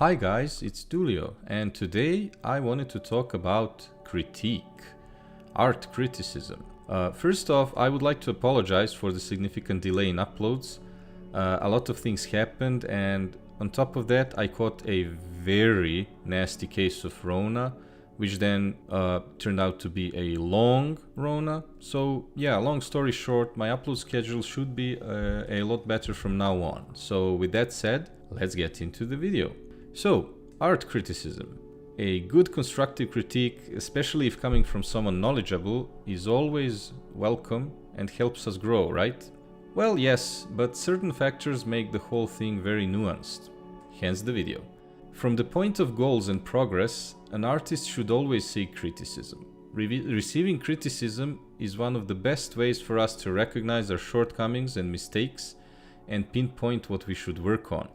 Hi guys, it's Doolio, and today I wanted to talk about critique, art criticism. First off, I would like to apologize for the significant delay in uploads. A lot of things happened, and on top of that I caught a very nasty case of Rona, which then turned out to be a long Rona. So yeah, long story short, my upload schedule should be a lot better from now on. So with that said, let's get into the video. So, art criticism. A good constructive critique, especially if coming from someone knowledgeable, is always welcome and helps us grow, right? Well, yes, but certain factors make the whole thing very nuanced. Hence the video. From the point of goals and progress, an artist should always seek criticism. Receiving criticism is one of the best ways for us to recognize our shortcomings and mistakes and pinpoint what we should work on,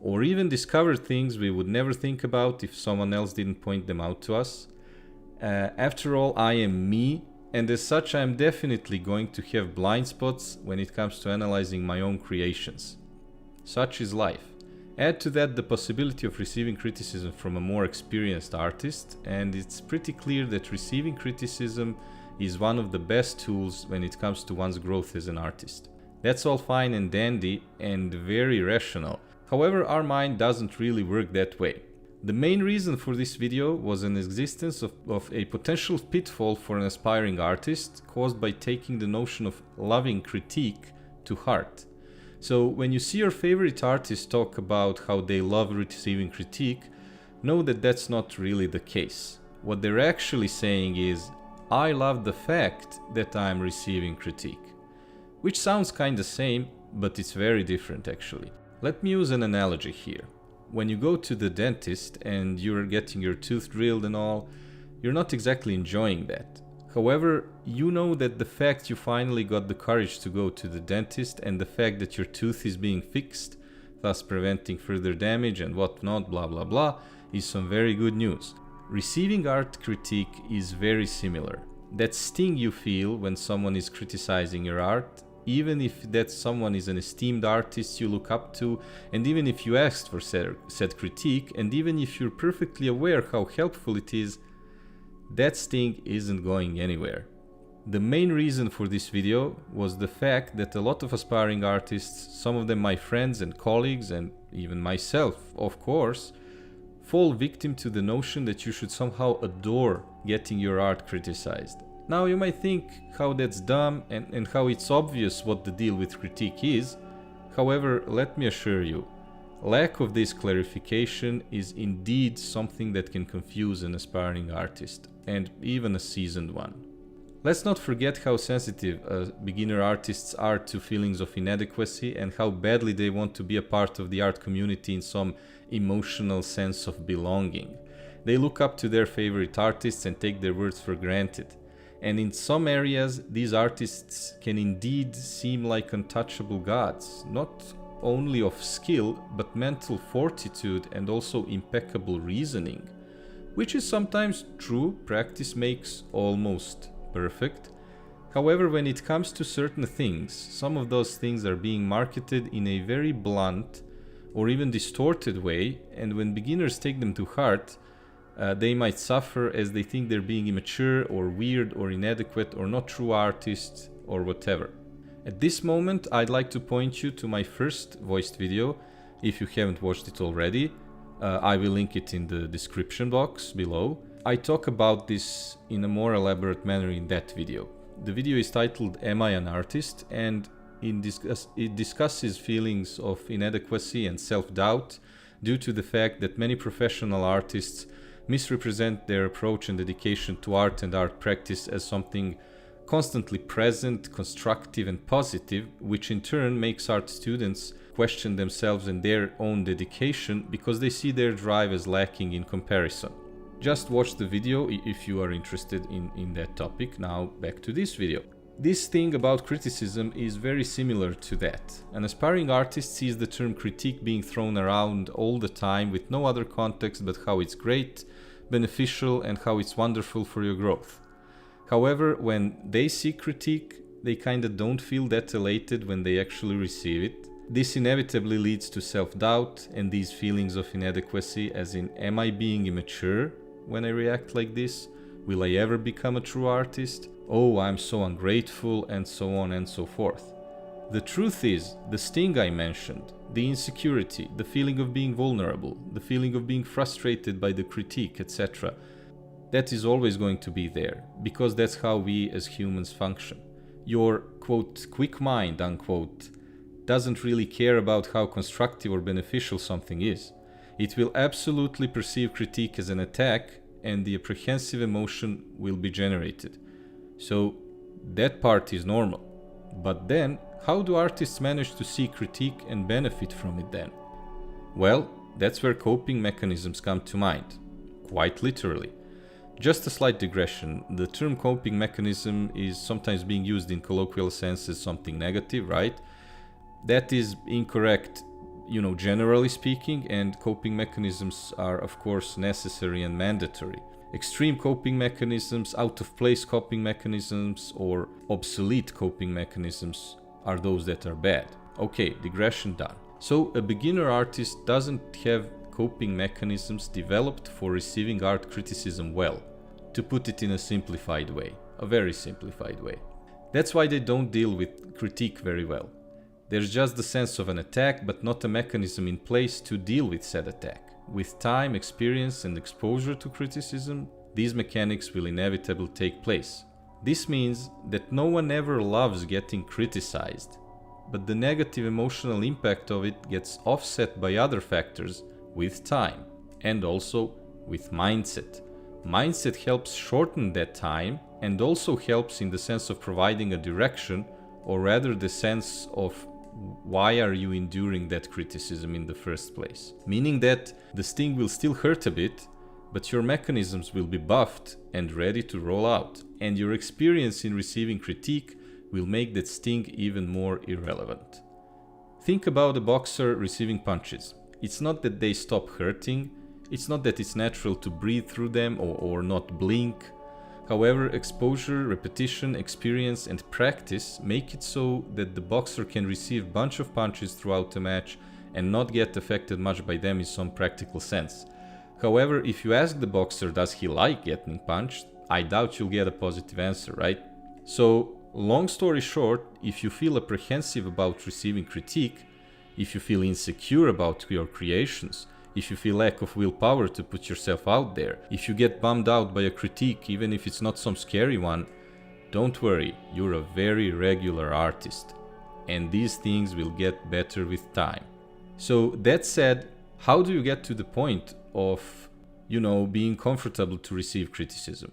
or even discover things we would never think about if someone else didn't point them out to us. After all, I am me, and as such I am definitely going to have blind spots when it comes to analyzing my own creations. Such is life. Add to that the possibility of receiving criticism from a more experienced artist, and it's pretty clear that receiving criticism is one of the best tools when it comes to one's growth as an artist. That's all fine and dandy and very rational. However, our mind doesn't really work that way. The main reason for this video was an existence of a potential pitfall for an aspiring artist caused by taking the notion of loving critique to heart. So when you see your favorite artist talk about how they love receiving critique, know that that's not really the case. What they're actually saying is, I love the fact that I'm receiving critique. Which sounds kinda same, but it's very different actually. Let me use an analogy here. When you go to the dentist and you're getting your tooth drilled and all, you're not exactly enjoying that. However, you know that the fact you finally got the courage to go to the dentist and the fact that your tooth is being fixed, thus preventing further damage and whatnot, blah blah blah, is some very good news. Receiving art critique is very similar. That sting you feel when someone is criticizing your art, even if that someone is an esteemed artist you look up to, and even if you asked for said critique, and even if you're perfectly aware how helpful it is, that sting isn't going anywhere. The main reason for this video was the fact that a lot of aspiring artists, some of them my friends and colleagues, and even myself, of course, fall victim to the notion that you should somehow adore getting your art criticized. Now you might think how that's dumb and how it's obvious what the deal with critique is. However, let me assure you, lack of this clarification is indeed something that can confuse an aspiring artist, and even a seasoned one. Let's not forget how sensitive beginner artists are to feelings of inadequacy and how badly they want to be a part of the art community in some emotional sense of belonging. They look up to their favorite artists and take their words for granted. And in some areas, these artists can indeed seem like untouchable gods, not only of skill, but mental fortitude and also impeccable reasoning. Which is sometimes true, practice makes almost perfect. However, when it comes to certain things, some of those things are being marketed in a very blunt or even distorted way, and when beginners take them to heart, they might suffer as they think they're being immature or weird or inadequate or not true artists or whatever. At this moment, I'd like to point you to my first voiced video. If you haven't watched it already, I will link it in the description box below. I talk about this in a more elaborate manner in that video. The video is titled Am I an Artist? And it discusses feelings of inadequacy and self-doubt due to the fact that many professional artists misrepresent their approach and dedication to art and art practice as something constantly present, constructive and positive, which in turn makes art students question themselves and their own dedication because they see their drive as lacking in comparison. Just watch the video if you are interested in that topic. Now back to this video. This thing about criticism is very similar to that. An aspiring artist sees the term critique being thrown around all the time with no other context but how it's great, beneficial, and how it's wonderful for your growth. However, when they seek critique, they kinda don't feel that elated when they actually receive it. This inevitably leads to self-doubt and these feelings of inadequacy, as in, am I being immature when I react like this? Will I ever become a true artist? Oh, I'm so ungrateful, and so on and so forth. The truth is, the sting I mentioned, the insecurity, the feeling of being vulnerable, the feeling of being frustrated by the critique, etc., that is always going to be there, because that's how we as humans function. Your, quote, quick mind, unquote, doesn't really care about how constructive or beneficial something is. It will absolutely perceive critique as an attack, and the apprehensive emotion will be generated. So that part is normal. But then, how do artists manage to see critique and benefit from it then? Well, that's where coping mechanisms come to mind, quite literally. Just a slight digression, the term coping mechanism is sometimes being used in colloquial sense as something negative, right? That is incorrect, generally speaking, and coping mechanisms are of course necessary and mandatory. Extreme coping mechanisms, out-of-place coping mechanisms, or obsolete coping mechanisms are those that are bad. Okay, digression done. So a beginner artist doesn't have coping mechanisms developed for receiving art criticism well, to put it in a simplified way, a very simplified way. That's why they don't deal with critique very well. There's just the sense of an attack, but not a mechanism in place to deal with said attack. With time, experience, and exposure to criticism, these mechanics will inevitably take place. This means that no one ever loves getting criticized, but the negative emotional impact of it gets offset by other factors with time, and also with mindset. Mindset helps shorten that time and also helps in the sense of providing a direction, or rather the sense of why are you enduring that criticism in the first place? Meaning that the sting will still hurt a bit, but your mechanisms will be buffed and ready to roll out, and your experience in receiving critique will make that sting even more irrelevant. Think about a boxer receiving punches. It's not that they stop hurting, it's not that it's natural to breathe through them or not blink. However, exposure, repetition, experience, and practice make it so that the boxer can receive a bunch of punches throughout the match and not get affected much by them in some practical sense. However, if you ask the boxer, does he like getting punched? I doubt you'll get a positive answer, right? So, long story short, if you feel apprehensive about receiving critique, if you feel insecure about your creations, if you feel lack of willpower to put yourself out there, if you get bummed out by a critique, even if it's not some scary one, don't worry, you're a very regular artist. And these things will get better with time. So that said, how do you get to the point of, being comfortable to receive criticism?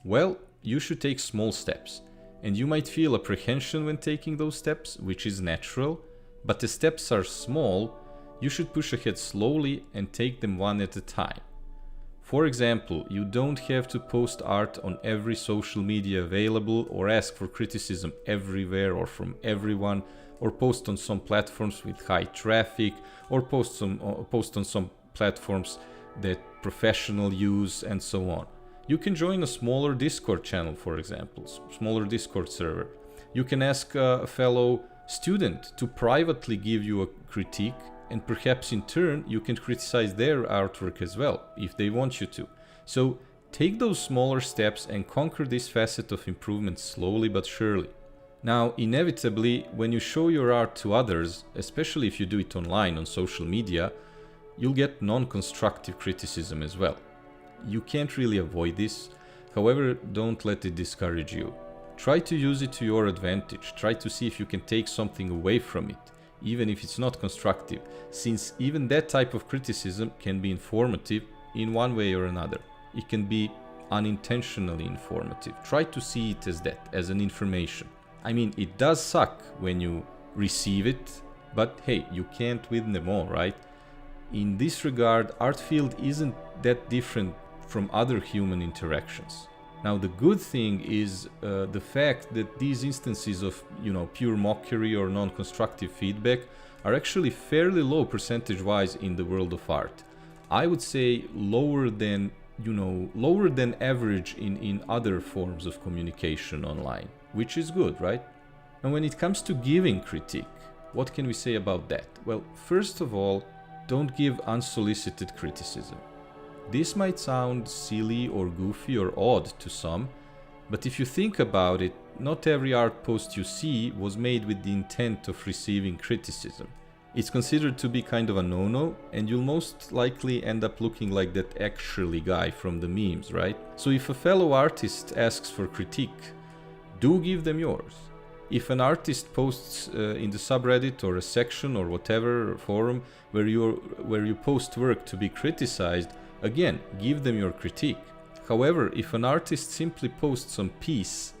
Well, you should take small steps. And you might feel apprehension when taking those steps, which is natural, but the steps are small. You should push ahead slowly and take them one at a time. For example, you don't have to post art on every social media available or ask for criticism everywhere or from everyone, or post on some platforms with high traffic, or post on some platforms that professionals use, and so on. You can join a smaller Discord channel, for example, smaller Discord server. You can ask a fellow student to privately give you a critique, and perhaps in turn you can criticize their artwork as well, if they want you to. So take those smaller steps and conquer this facet of improvement slowly but surely. Now, inevitably, when you show your art to others, especially if you do it online on social media, you'll get non-constructive criticism as well. You can't really avoid this, however, don't let it discourage you. Try to use it to your advantage, try to see if you can take something away from it, even if it's not constructive, since even that type of criticism can be informative in one way or another. It can be unintentionally informative. Try to see it as that, as an information. I mean, it does suck when you receive it, but hey, you can't win them all, right? In this regard, art field isn't that different from other human interactions. Now, the good thing is the fact that these instances of, pure mockery or non-constructive feedback are actually fairly low percentage-wise in the world of art. I would say lower than average in other forms of communication online, which is good, right? And when it comes to giving critique, What can we say about that? Well, first of all, don't give unsolicited criticism. This might sound silly or goofy or odd to some, but if you think about it, not every art post you see was made with the intent of receiving criticism. It's considered to be kind of a no-no, and you'll most likely end up looking like that actually guy from the memes, right? So if a fellow artist asks for critique, do give them yours. If an artist posts in the subreddit or a section or whatever forum where you post work to be criticized, again, give them your critique. However, if an artist simply posts some piece,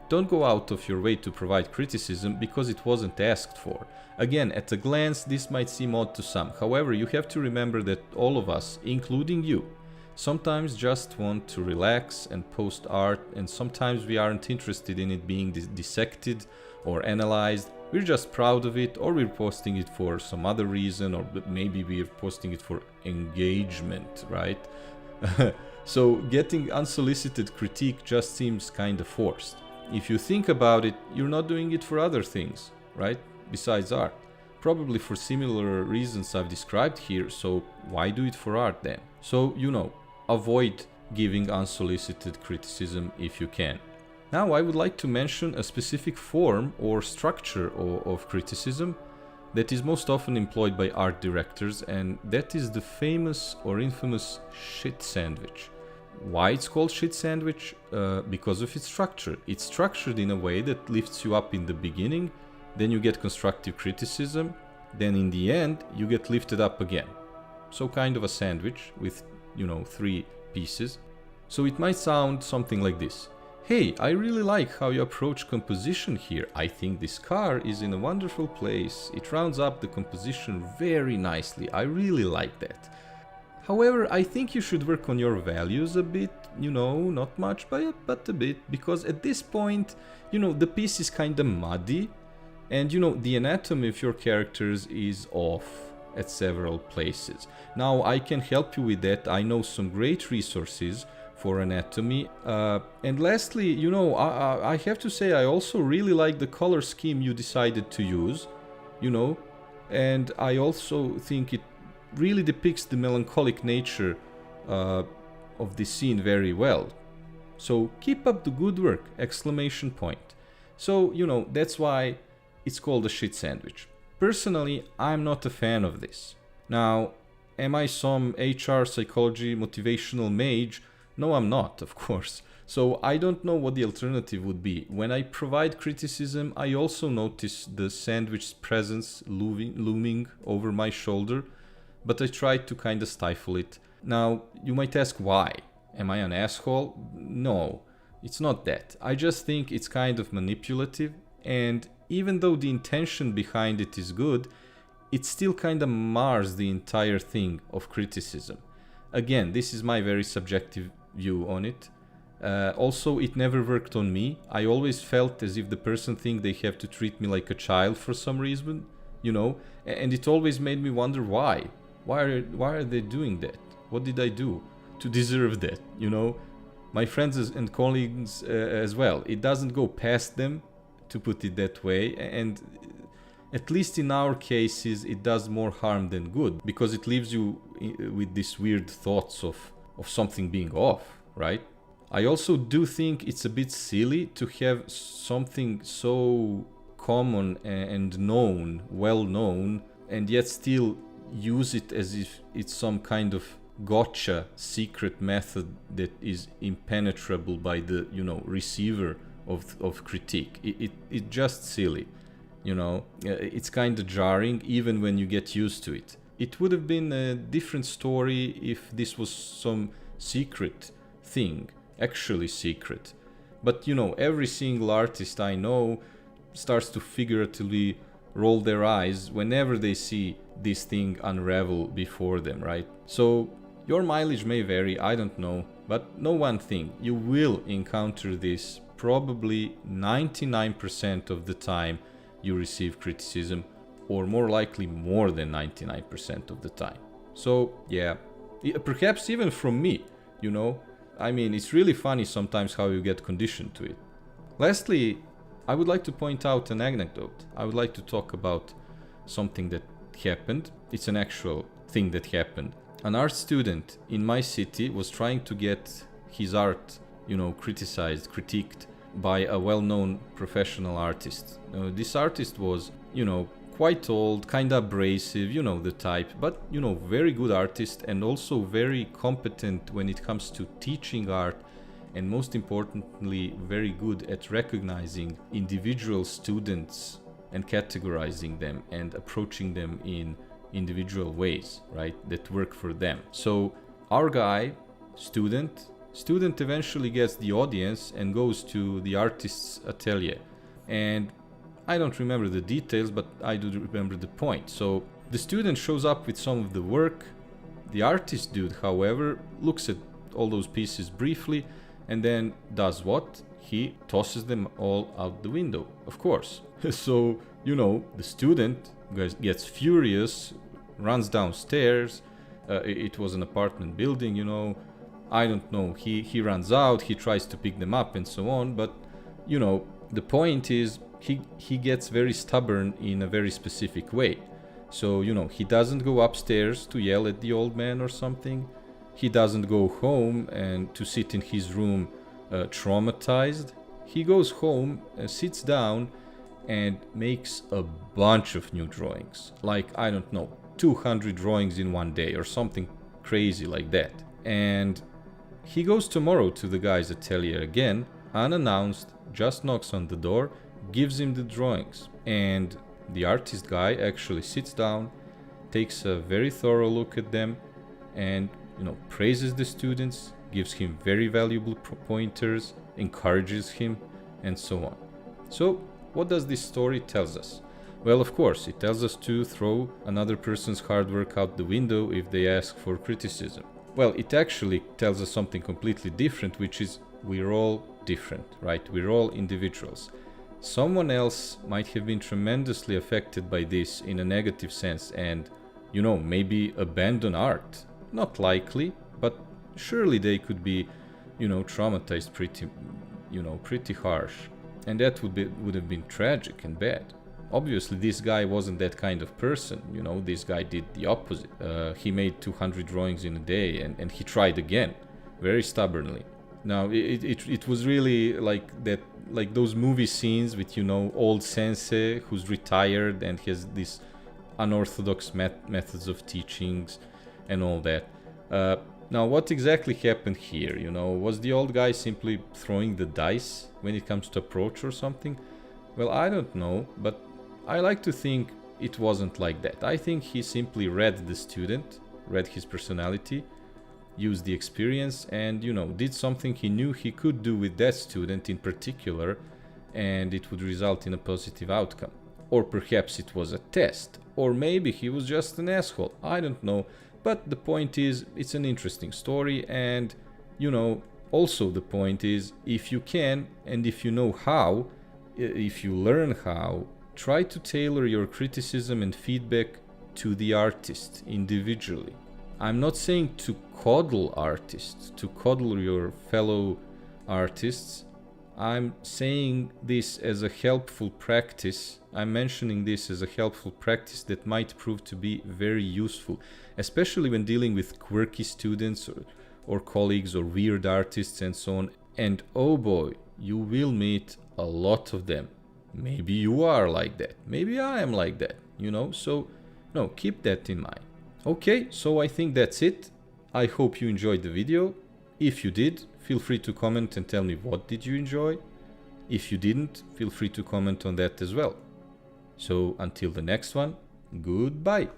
don't go out of your way to provide criticism because it wasn't asked for. Again, at a glance, this might seem odd to some. However, you have to remember that all of us, including you, sometimes just want to relax and post art, and sometimes we aren't interested in it being dissected or analyzed. We're just proud of it, or we're posting it for some other reason, or maybe we're posting it for engagement, right? So getting unsolicited critique just seems kind of forced. If you think about it, you're not doing it for other things, right? Besides art. Probably for similar reasons I've described here, so why do it for art then? So, avoid giving unsolicited criticism if you can. Now I would like to mention a specific form or structure of criticism that is most often employed by art directors, and that is the famous or infamous shit sandwich. Why it's called shit sandwich? Because of its structure. It's structured in a way that lifts you up in the beginning, then you get constructive criticism, then in the end you get lifted up again. So kind of a sandwich with, 3 pieces. So it might sound something like this. Hey, I really like how you approach composition here. I think this car is in a wonderful place. It rounds up the composition very nicely. I really like that. However, I think you should work on your values a bit, not much, but a bit, because at this point, the piece is kind of muddy, and the anatomy of your characters is off at several places. Now, I can help you with that. I know some great resources for anatomy. And lastly, I have to say I also really like the color scheme you decided to use, and I also think it really depicts the melancholic nature of this scene very well. So keep up the good work! ! So, that's why it's called a shit sandwich. Personally, I'm not a fan of this. Now, am I some HR, psychology, motivational mage? No, I'm not, of course. So I don't know what the alternative would be. When I provide criticism, I also notice the sandwich's presence looming over my shoulder, but I try to kind of stifle it. Now, you might ask why? Am I an asshole? No, it's not that. I just think it's kind of manipulative, and even though the intention behind it is good, it still kind of mars the entire thing of criticism. Again, this is my very subjective view on it. Also, it never worked on me. I always felt as if the person thinks they have to treat me like a child for some reason, and it always made me wonder why. Why are they doing that? What did I do to deserve that? My friends and colleagues as well. It doesn't go past them, to put it that way, and at least in our cases it does more harm than good, because it leaves you with these weird thoughts of something being off, right? I also do think it's a bit silly to have something so common and known, well known, and yet still use it as if it's some kind of gotcha secret method that is impenetrable by the receiver of critique. It's just silly, it's kind of jarring even when you get used to it. It would have been a different story if this was some secret thing, actually secret. But every single artist I know starts to figuratively roll their eyes whenever they see this thing unravel before them, right? So your mileage may vary, I don't know, but know one thing, you will encounter this probably 99% of the time you receive criticism, or more likely more than 99% of the time. So yeah, perhaps even from me, it's really funny sometimes how you get conditioned to it. Lastly, I would like to point out an anecdote. I would like to talk about something that happened. It's an actual thing that happened. An art student in my city was trying to get his art, criticized, critiqued by a well-known professional artist. This artist was, quite old, kind of abrasive, the type, but, very good artist and also very competent when it comes to teaching art, and most importantly, very good at recognizing individual students and categorizing them and approaching them in individual ways, right, that work for them. So our guy, student eventually gets the audience and goes to the artist's atelier. And I don't remember the details, but I do remember the point. So the student shows up with some of the work. The artist dude, however, looks at all those pieces briefly and then does what? He tosses them all out the window, of course. So, the student gets furious, runs downstairs. It was an apartment building, I don't know. He runs out, he tries to pick them up and so on. But, the point is he gets very stubborn in a very specific way. So, he doesn't go upstairs to yell at the old man or something. He doesn't go home and to sit in his room traumatized. He goes home, sits down and makes a bunch of new drawings. Like, I don't know, 200 drawings in one day or something crazy like that. And he goes tomorrow to the guy's atelier again, unannounced, just knocks on the door, gives him the drawings. And the artist guy actually sits down, takes a very thorough look at them, and praises the students, gives him very valuable pointers, encourages him, and so on. So what does this story tells us? Well, of course, it tells us to throw another person's hard work out the window if they ask for criticism. Well, it actually tells us something completely different, which is we're all different, right? We're all individuals. Someone else might have been tremendously affected by this in a negative sense and, maybe abandon art. Not likely, but surely they could be, traumatized pretty harsh. And that would have been tragic and bad. Obviously, this guy wasn't that kind of person, this guy did the opposite. He made 200 drawings in a day and he tried again, very stubbornly. Now, it was really like that, like those movie scenes with, old sensei who's retired and has these unorthodox methods of teachings and all that. Now, what exactly happened here? Was the old guy simply throwing the dice when it comes to approach or something? Well, I don't know, but I like to think it wasn't like that. I think he simply read the student, read his personality, used the experience, and, did something he knew he could do with that student in particular, and it would result in a positive outcome. Or perhaps it was a test, or maybe he was just an asshole. I don't know. But the point is, it's an interesting story, and, also the point is, if you can, and if you know how, if you learn how, try to tailor your criticism and feedback to the artist individually. I'm not saying to coddle artists, to coddle your fellow artists. I'm saying this as a helpful practice. I'm mentioning this as a helpful practice that might prove to be very useful, especially when dealing with quirky students or colleagues or weird artists and so on. And oh boy, you will meet a lot of them. Maybe you are like that. Maybe I am like that, So, no, keep that in mind. Okay, so I think that's it. I hope you enjoyed the video. If you did, feel free to comment and tell me what did you enjoy. If you didn't, feel free to comment on that as well. So until the next one, goodbye.